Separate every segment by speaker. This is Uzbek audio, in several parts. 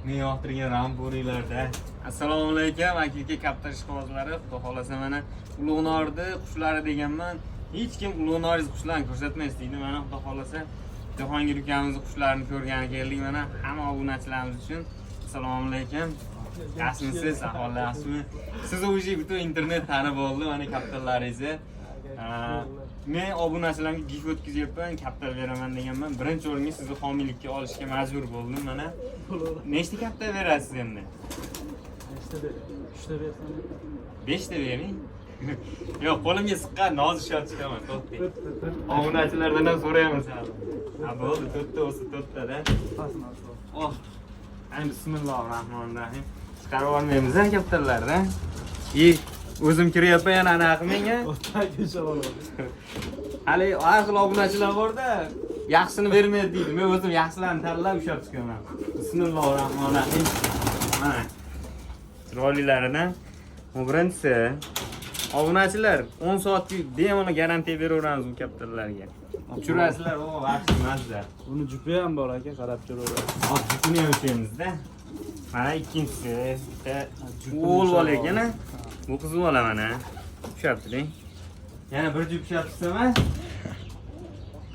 Speaker 1: Men yoqtirgan ramburiylarda. Assalomu alaykum, aka kaptar ishqibozlari. Xudo xolasa mana Ulug'norni qushlari deganman. Hech kim Ulug'norning qushlarini ko'rsatmaysiz deydi. Mana xudo xolasa Jahongir ukamizning qushlarini ko'rgani keldik mana hamma obunachilarimiz uchun. Assalomu alaykum. Yaxshimisiz? Ahvol yaxshimi? Siz o'zi butun internet tanib oldi mana kaptarlaringizni. Men obunachilarga gif o'tkazyapman, kaptar beraman deganman. Birinchi o'ringa sizni homiylikka olishga majbur bo'ldim mana. Nechta kaptar berasiz endi?
Speaker 2: 3ta bersam.
Speaker 1: 5ta bering. Yo'q, qo'limga siqqan noz ishlab chiqaman, to'xtang. Obunachilardan ham so'raymiz hali. Ha, bo'ldi, 4ta bo'lsa 4ta-da. Oh. Ay, bismillahirrohmanirrohim. Chiqarib olmaymiz kaptarlarni. O'zim kiryapman yana anaqa menga. Hali xil obunachilar bor-da, yaxshini bermaydi deydi. Men o'zim yaxshilarni tanlab ushlab chiqaman. Bismillahirrohmanirrohim. Mana. Chiroylilaridan birinchisi obunachilar 10 soatga bemalol garantiya beraveramiz bu kaptarlarga. Uchirasizlar, o vaqti mazza.
Speaker 2: Buni jupi ham bor aka, qarab ko'raverasiz.
Speaker 1: Hop, jupini ham ushlaymiz-da. Mana ikkinchisi, o'g'il bola ekan-a. Bu qiz bola mana. Ushlab turing. Yana bir jup ushlab tursam-a?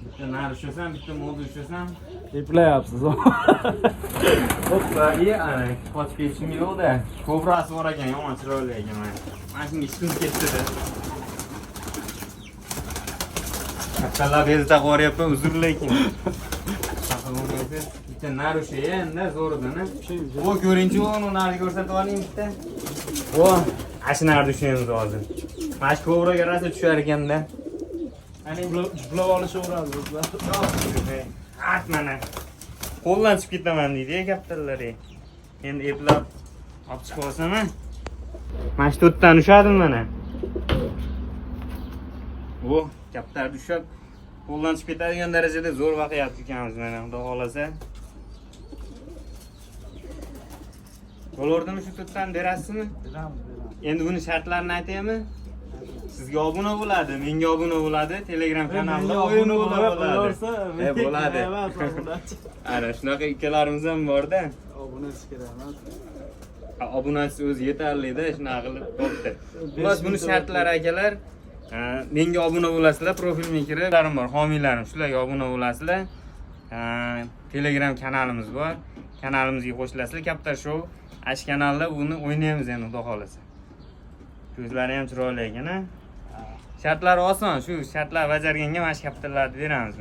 Speaker 1: Bitta nari ushlasam, bitta molda ushlasam,
Speaker 2: Eplayapsiz.
Speaker 1: hoppa, ana, qochib ketishim yo'q-da. Ko'brasi bor ekan, yomon chiroyli ekan mana. Mana shunga ishimiz ketdi-da. Kattalar bezda qo'ryapman, uzr lekin. Bitta nari ushlayanda zo'ridan-a. O ko'ringchi, uni nari ko'rsatib oling bitta. O, ash nari ushlaymiz hozir. Mana shu ko'braga rasa tushar ekanda.
Speaker 2: Ani juplab olishaveradi bizlar.
Speaker 1: At mana. Qo'ldan chiqib ketaman deydi kaptarlar. Endi eplab olib chiqib olsam-a? Mana shu 4 dan ushadi mana. O, kaptar tushib qo'ldan chiqib ketadigan darajada zo'r vaqiyat ekanmiz mana, xudo xolasa. Qo'lordan shu 4 dan berasizmi?
Speaker 2: Beramiz.
Speaker 1: Endi buni shartlarini aytaymi? Sizga obuna bo'ladi, menga obuna bo'ladi, Telegram kanalda o'yin bo'ladi. Bo'ladi. Ana shunaqa ikkalarimiz ham bor-da.
Speaker 2: Obunachi kerak emas.
Speaker 1: Obunachi o'zi yetarli-da, shunaqa qilib bo'pti. Xullas buni shartlari akalar, menga obuna bo'lasizlar, profilimga kirib, bor, homiylarim, shularga obuna bo'lasizlar. Telegram kanalimiz bor. Kanalimizga qo'shilasizlar, Kaptar Show. Ash kanalda buni o'ynaymiz endi, xudo xolasa. Ko'zlari ham chiroyli ekan-a. Shartlari oson, shu shartlar bajarganga mana shu kaptarlarni beramiz.